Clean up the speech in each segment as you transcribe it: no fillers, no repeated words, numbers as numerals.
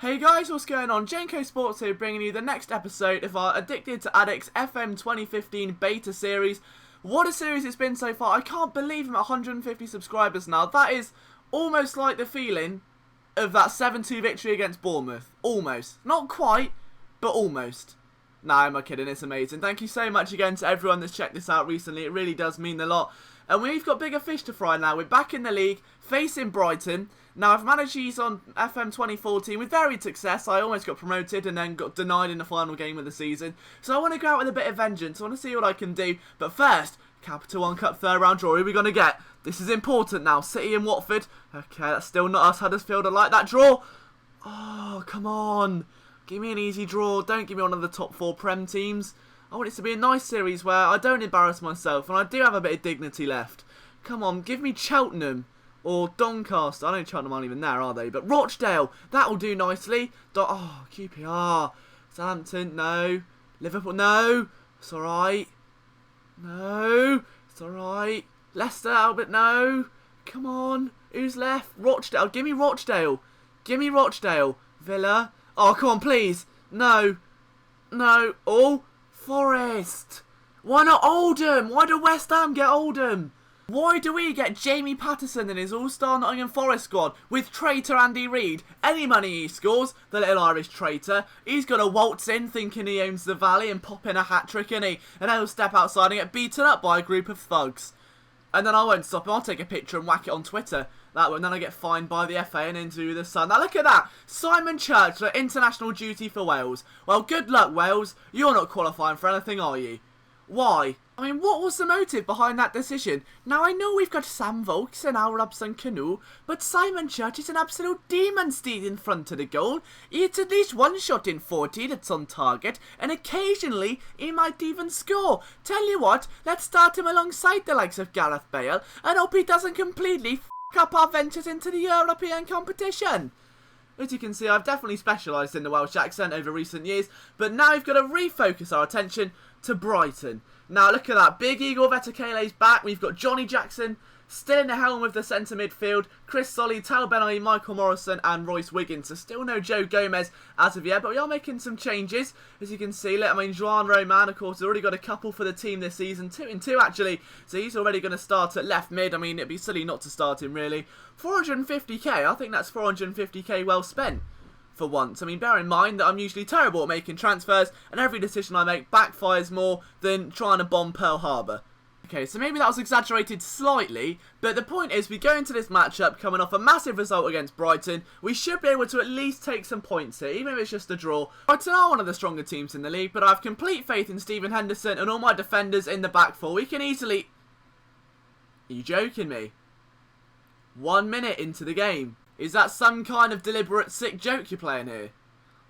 Hey guys, what's going on? Jenko Sports here, bringing you the next episode of our Addicted to Addicks FM 2015 beta series. What a series it's been so far. I can't believe I'm at 150 subscribers now. That is almost like the feeling of that 7-2 victory against Bournemouth. Almost. Not quite, but almost. Nah, I'm not kidding, it's amazing. Thank you so much again to everyone that's checked this out recently. It really does mean a lot. And we've got bigger fish to fry now. We're back in the league, facing Brighton. Now, I've managed these on FM 2014 with varied success. I almost got promoted and then got denied in the final game of the season. So I want to go out with a bit of vengeance. I want to see what I can do. But first, Capital One Cup third round draw. Who are we going to get? This is important now. City and Watford. Okay, that's still not us. Huddersfield, I like that draw. Oh, come on. Give me an easy draw. Don't give me one of the top 4 Prem teams. I want it to be a nice series where I don't embarrass myself and I do have a bit of dignity left. Come on, give me Cheltenham or Doncaster. I know Cheltenham aren't even there, are they? But Rochdale, that'll do nicely. Oh, QPR. Southampton, no. Liverpool, no. It's alright. No. It's alright. Leicester, Albert, no. Come on. Who's left? Rochdale. Give me Rochdale. Give me Rochdale. Villa. Oh, come on, please. No. No. Oh. Forest. Why not Oldham? Why do West Ham get Oldham? Why do we get Jamie Patterson in his all-star Nottingham Forest squad with traitor Andy Reid? Any money he scores, the little Irish traitor, he's going to waltz in thinking he owns the valley and pop in a hat-trick, innit? And then he'll step outside and get beaten up by a group of thugs. And then I won't stop him. I'll take a picture and whack it on Twitter. That way, and then I get fined by the FA and into the sun. Now look at that. Simon Churchill, international duty for Wales. Well, good luck, Wales. You're not qualifying for anything, are you? Why? I mean, what was the motive behind that decision? Now, I know we've got Sam Vokes and Al Robson Canoe, but Simon Church is an absolute demon steed in front of the goal. He hits at least one shot in 40 that's on target, and occasionally he might even score. Tell you what, let's start him alongside the likes of Gareth Bale, and hope he doesn't completely up our ventures into the European competition. As you can see, I've definitely specialised in the Welsh accent over recent years, but now we've got to refocus our attention to Brighton. Now look at that, Big Igor Vetakele's back. We've got Johnny Jackson still in the helm of the centre midfield, Chris Solly, Tal Benai, Michael Morrison and Royce Wiggins. So still no Joe Gomez as of yet, but we are making some changes. As you can see, I mean, Joan Roman, of course, has already got a couple for the team this season, 2 in 2 actually. So he's already going to start at left mid. I mean, it'd be silly not to start him really. 450k, I think that's 450k well spent. For once. I mean, bear in mind that I'm usually terrible at making transfers and every decision I make backfires more than trying to bomb Pearl Harbor. Okay, so maybe that was exaggerated slightly, but the point is we go into this matchup coming off a massive result against Brighton. We should be able to at least take some points here, even if it's just a draw. Brighton are one of the stronger teams in the league, but I have complete faith in Stephen Henderson and all my defenders in the back four. We can easily... Are you joking me? 1 minute into the game. Is that some kind of deliberate sick joke you're playing here?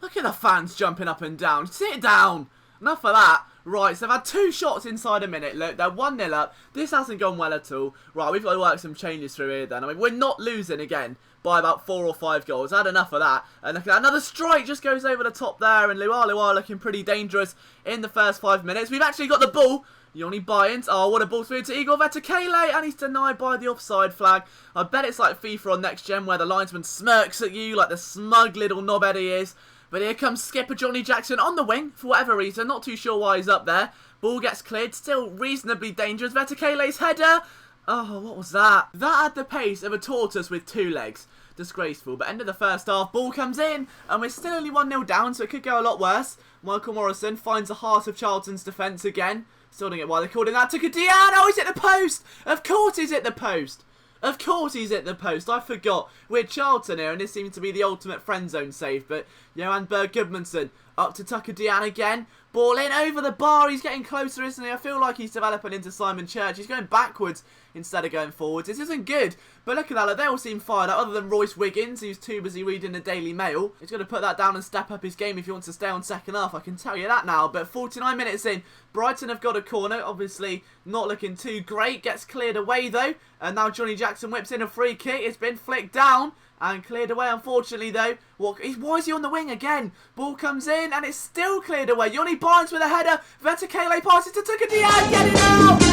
Look at the fans jumping up and down. Sit down. Enough of that. Right, so they've had 2 shots inside a minute. Look, they're 1-0 up. This hasn't gone well at all. Right, we've got to work some changes through here then. I mean, we're not losing again by about 4 or 5 goals. I had enough of that. And look at that. Another strike just goes over the top there. And Luar looking pretty dangerous in the first 5 minutes. We've actually got the ball. Yoni Bynes. Oh, what a ball through to Igor Vetakele, and he's denied by the offside flag. I bet it's like FIFA on Next Gen where the linesman smirks at you like the smug little knobhead he is. But here comes skipper Johnny Jackson on the wing for whatever reason. Not too sure why he's up there. Ball gets cleared. Still reasonably dangerous. Vetakele's header. Oh, what was that? That had the pace of a tortoise with 2 legs. Disgraceful. But end of the first half, ball comes in, and we're still only 1-0 down, so it could go a lot worse. Michael Morrison finds the heart of Charlton's defence again. Still don't get why they called it that. Took a Diane. Oh, he's at the post. Of course he's at the post. Of course he's at the post. I forgot. We're Charlton here, and this seems to be the ultimate friend zone save. But Johan Berg Gudmundsson up to Tucker Diane again. Ball in over the bar. He's getting closer, isn't he? I feel like he's developing into Simon Church. He's going backwards instead of going forwards. This isn't good. But look at that. Like, they all seem fired up, other than Royce Wiggins, who's too busy reading the Daily Mail. He's going to put that down and step up his game if he wants to stay on second half. I can tell you that now. But 49 minutes in, Brighton have got a corner. Obviously, not looking too great. Gets cleared away, though. And now Johnny Jackson whips in a free kick. It's been flicked down and cleared away, unfortunately, though. Why is he on the wing again? Ball comes in, and it's still cleared away. Yoni Bynes with a header. Vetakele passes to Tucker Diane. Get it out!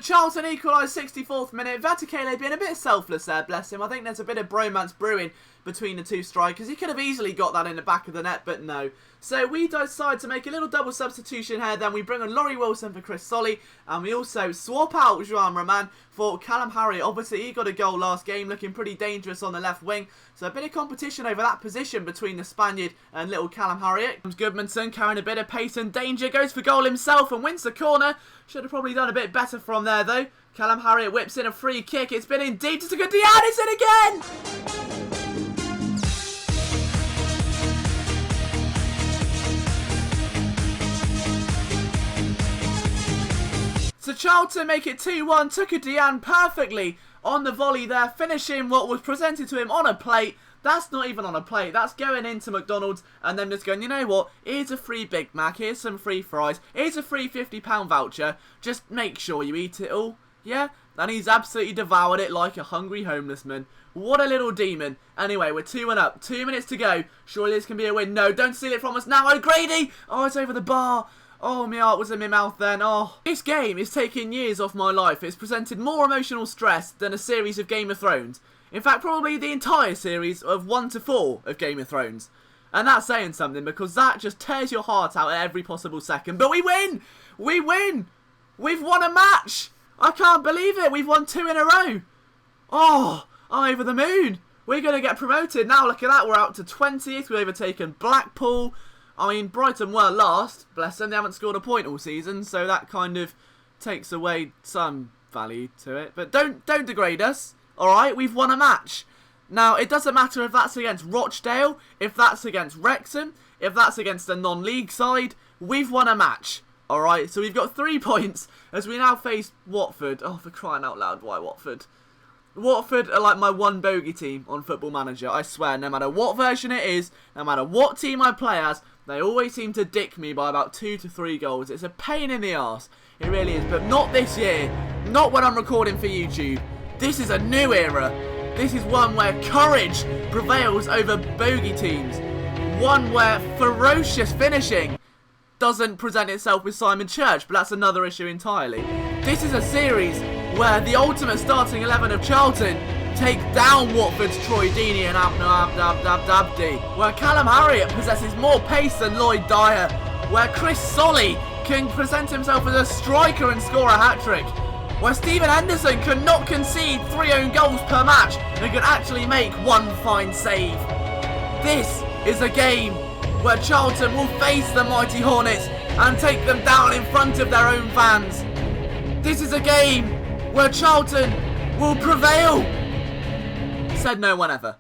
Charlton equalised 64th minute. Vaticale being a bit selfless there, bless him. I think there's a bit of bromance brewing between the two strikers. He could have easily got that in the back of the net, but no. So we decide to make a little double substitution here. Then we bring on Laurie Wilson for Chris Solly, and we also swap out Joan Roman for Callum Harriott. Obviously, he got a goal last game, looking pretty dangerous on the left wing. So a bit of competition over that position between the Spaniard and little Callum Harriott. Goodmanson carrying a bit of pace and danger, goes for goal himself and wins the corner. Should have probably done a bit better from there though. Callum Harriott whips in a free kick. It's been in deep. It's a good Diane. It's in again. So Charlton make it 2-1, took a Diane perfectly on the volley there, finishing what was presented to him on a plate. That's not even on a plate, that's going into McDonald's and then just going, you know what, here's a free Big Mac, here's some free fries, here's a free £50 voucher, just make sure you eat it all, yeah? And he's absolutely devoured it like a hungry homeless man. What a little demon. Anyway, we're 2-1 up, 2 minutes to go, surely this can be a win. No, don't steal it from us now, O'Grady! Oh, it's over the bar. Oh, my heart was in my mouth then. Oh, this game is taking years off my life. It's presented more emotional stress than a series of Game of Thrones. In fact, probably the entire series of 1 to 4 of Game of Thrones. And that's saying something, because that just tears your heart out at every possible second. But we win! We win! We've won a match! I can't believe it! We've won 2 in a row! Oh, I'm over the moon! We're going to get promoted. Now look at that, we're out to 20th. We've overtaken Blackpool. I mean, Brighton were last, bless them, they haven't scored a point all season, so that kind of takes away some value to it. But don't degrade us, alright? We've won a match. Now, it doesn't matter if that's against Rochdale, if that's against Wrexham, if that's against a non-league side, we've won a match, alright? So we've got 3 points as we now face Watford. Oh, for crying out loud, why Watford? Watford are like my one bogey team on Football Manager, I swear. No matter what version it is, no matter what team I play as, they always seem to dick me by about 2 to 3 goals. It's a pain in the arse. It really is. But not this year. Not when I'm recording for YouTube. This is a new era. This is one where courage prevails over bogey teams. One where ferocious finishing doesn't present itself with Simon Church. But that's another issue entirely. This is a series where the ultimate starting 11 of Charlton take down Watford's Troy Deeney and Abdi, where Callum Harriott possesses more pace than Lloyd Dyer, where Chris Solly can present himself as a striker and score a hat-trick, where Stephen Henderson can not concede 3 own goals per match and can actually make 1 fine save. This is a game where Charlton will face the mighty Hornets and take them down in front of their own fans. This is a game where Charlton will prevail. Said no one ever.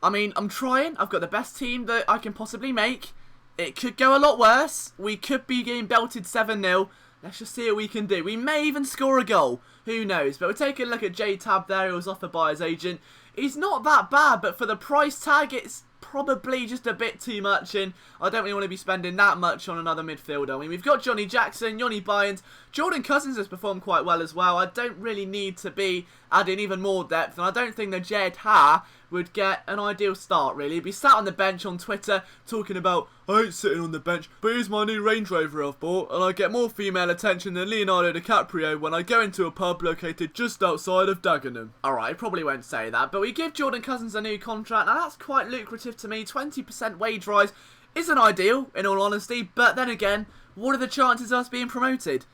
I mean, I'm trying. I've got the best team that I can possibly make. It could go a lot worse. We could be getting belted 7-0. Let's just see what we can do. We may even score a goal. Who knows? But we're taking a look at J Tab there, who was offered by his agent. He's not that bad, but for the price tag, it's probably just a bit too much, and I don't really want to be spending that much on another midfielder. I mean, we've got Johnny Jackson, Johnny Bynes, Jordan Cousins has performed quite well as well. I don't really need to be adding even more depth, and I don't think that Jed Ha would get an ideal start, really. He'd be sat on the bench on Twitter talking about, I ain't sitting on the bench, but here's my new Range Rover I've bought, and I get more female attention than Leonardo DiCaprio when I go into a pub located just outside of Dagenham. Alright, I probably won't say that, but we give Jordan Cousins a new contract, and that's quite lucrative to me. 20% wage rise isn't ideal, in all honesty, but then again, what are the chances of us being promoted?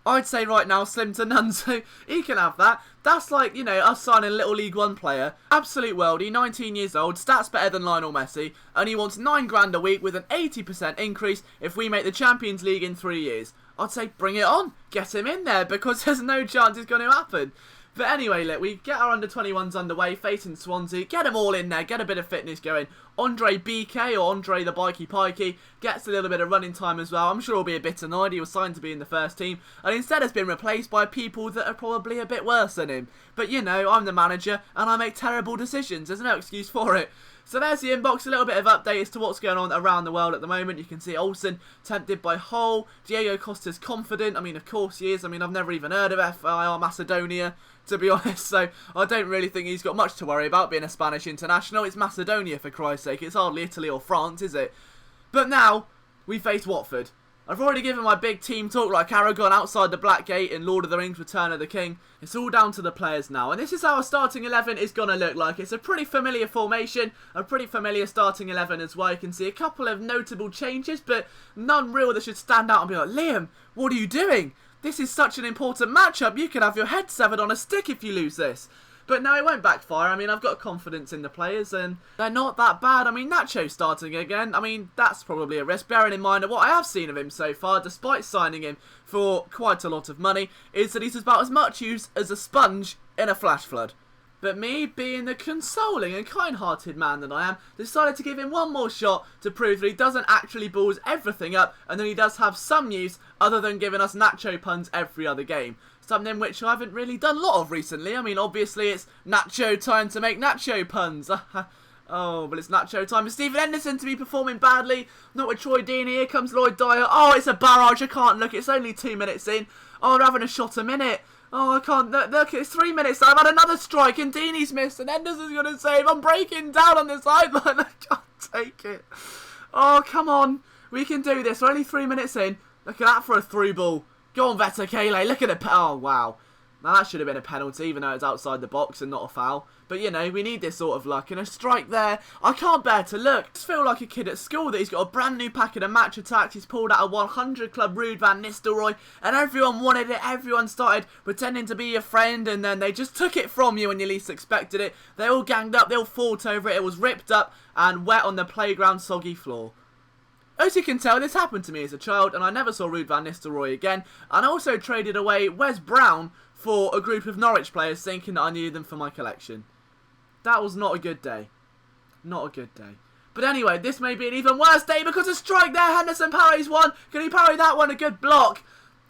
I'd say right now, slim to none, so he can have that. That's like, you know, us signing a little League One player. Absolute worldie, 19 years old, stats better than Lionel Messi, and he wants $9 grand a week with an 80% increase if we make the Champions League in 3 years. I'd say bring it on, get him in there, because there's no chance it's going to happen. But anyway, look, we get our under-21s underway, facing Swansea, get them all in there, get a bit of fitness going. Andre BK, or Andre the Bikey Pikey, gets a little bit of running time as well. I'm sure he'll be a bit annoyed. He was signed to be in the first team, and instead has been replaced by people that are probably a bit worse than him. But you know, I'm the manager, and I make terrible decisions. There's no excuse for it. So there's the inbox, a little bit of update as to what's going on around the world at the moment. You can see Olsen tempted by Hull, Diego Costa's confident. I mean, of course he is. I mean, I've never even heard of FIR Macedonia, to be honest, so I don't really think he's got much to worry about being a Spanish international. It's Macedonia, for Christ's sake. It's hardly Italy or France, is it? But now, we face Watford. I've already given my big team talk like Aragorn outside the Black Gate in Lord of the Rings Return of the King. It's all down to the players now, and this is how our starting 11 is going to look like. It's a pretty familiar formation, a pretty familiar starting 11 as well. You can see a couple of notable changes, but none real that should stand out and be like, Liam, what are you doing? This is such an important matchup, you could have your head severed on a stick if you lose this. But no, it won't backfire. I mean, I've got confidence in the players, and they're not that bad. I mean, Nacho starting again, I mean, that's probably a risk. Bearing in mind that what I have seen of him so far, despite signing him for quite a lot of money, is that he's about as much use as a sponge in a flash flood. But me, being the consoling and kind-hearted man that I am, decided to give him one more shot to prove that he doesn't actually balls everything up, and that he does have some use other than giving us Nacho puns every other game. Something which I haven't really done a lot of recently. I mean, obviously it's Nacho time to make Nacho puns. Oh, but it's Nacho time for Stephen Henderson to be performing badly. Not with Troy Deeney. Here comes Lloyd Dyer. Oh, it's a barrage. I can't look. It's only 2 minutes in. Oh, they're having a shot a minute. Oh, I can't look. It's 3 minutes. I've had another strike and Deeney's missed and Henderson's going to save. I'm breaking down on the sideline. I can't take it. Oh, come on. We can do this. We're only 3 minutes in. Look at that for a through ball. Go on, Vetakele, look at it. Oh, wow. Now, that should have been a penalty, even though it's outside the box and not a foul. But, you know, we need this sort of luck. And a strike there. I can't bear to look. I just feel like a kid at school that he's got a brand new packet of match attacks. He's pulled out a 100 club Ruud van Nistelrooy. And everyone wanted it. Everyone started pretending to be your friend. And then they just took it from you when you least expected it. They all ganged up. They all fought over it. It was ripped up and wet on the playground soggy floor. As you can tell, this happened to me as a child, and I never saw Ruud van Nistelrooy again. And I also traded away Wes Brown for a group of Norwich players, thinking that I needed them for my collection. That was not a good day. Not a good day. But anyway, this may be an even worse day because a strike there. Henderson parries one. Can he parry that one? A good block.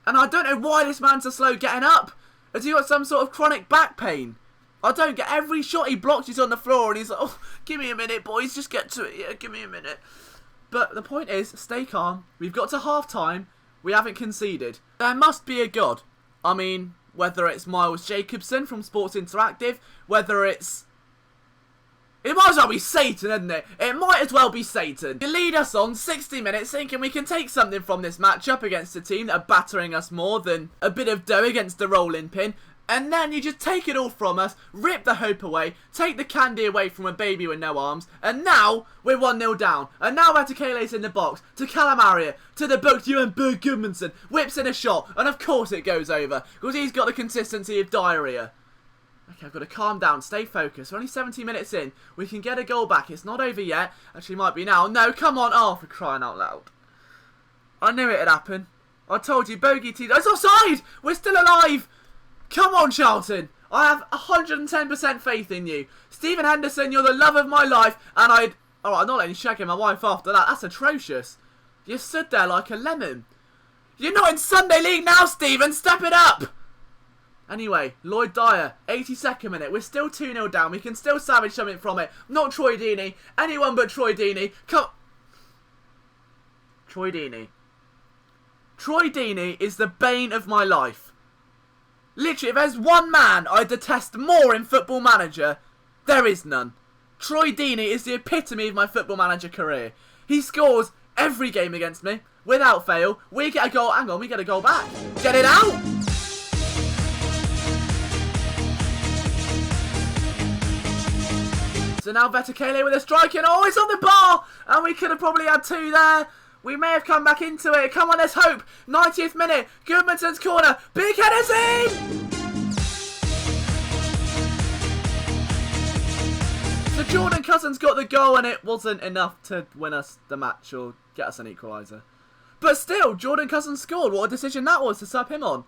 And I don't know why this man's so slow getting up. Has he got some sort of chronic back pain? I don't get every shot he blocks, he's on the floor, and he's like, oh, give me a minute, boys. Just get to it. Yeah, give me a minute. But the point is, stay calm. We've got to half-time. We haven't conceded. There must be a God. I mean, whether it's Miles Jacobson from Sports Interactive, whether it's... It might as well be Satan, isn't it? It might as well be Satan. You lead us on 60 minutes thinking we can take something from this matchup against a team that are battering us more than a bit of dough against the rolling pin. And then you just take it all from us, rip the hope away, take the candy away from a baby with no arms, and now we're 1-0 down. And now Vetakele's in the box, to Calamaria, to the book, you and Berg Goodmanson, whips in a shot, and of course it goes over, because he's got the consistency of diarrhea. Okay, I've got to calm down, stay focused. We're only 70 minutes in, we can get a goal back, it's not over yet, actually might be now. No, come on, oh, for crying out loud. I knew it'd happen. I told you, bogey team, it's offside! We're still alive! Come on, Charlton. I have 110% faith in you. Stephen Henderson, you're the love of my life. And Alright, I'm not letting you shagging my wife after that. That's atrocious. You stood there like a lemon. You're not in Sunday League now, Stephen. Step it up. Anyway, Lloyd Dyer, 82nd minute. We're still 2-0 down. We can still salvage something from it. Not Troy Deeney. Anyone but Troy Deeney. Come. Troy Deeney. Troy Deeney is the bane of my life. Literally, if there's one man I detest more in Football Manager, there is none. Troy Deeney is the epitome of my Football Manager career. He scores every game against me, without fail. We get a goal. Hang on, we get a goal back. Get it out! So now Vetakele with a strike, and oh, it's on the bar! And we could have probably had two there. We may have come back into it. Come on, there's hope. 90th minute. Goodmanson's corner. Big header's in! So Jordan Cousins got the goal, and it wasn't enough to win us the match or get us an equaliser. But still, Jordan Cousins scored. What a decision that was to sub him on.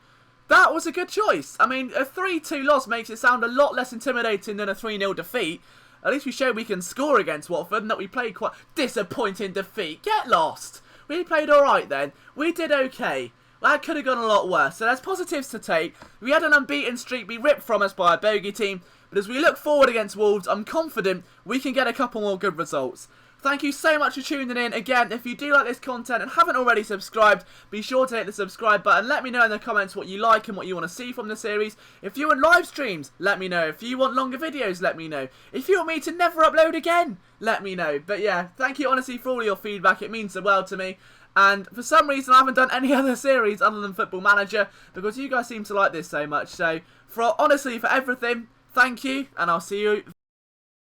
That was a good choice. I mean, a 3-2 loss makes it sound a lot less intimidating than a 3-0 defeat. At least we showed we can score against Watford and that we played quite disappointing defeat. Get lost. We played alright then. We did okay. That could have gone a lot worse. So there's positives to take. We had an unbeaten streak be ripped from us by a bogey team. But as we look forward against Wolves, I'm confident we can get a couple more good results. Thank you so much for tuning in. Again, if you do like this content and haven't already subscribed, be sure to hit the subscribe button. Let me know in the comments what you like and what you want to see from the series. If you want live streams, let me know. If you want longer videos, let me know. If you want me to never upload again, let me know. But yeah, thank you honestly for all your feedback. It means the world to me. And for some reason, I haven't done any other series other than Football Manager because you guys seem to like this so much. So, honestly, for everything, thank you, and I'll see you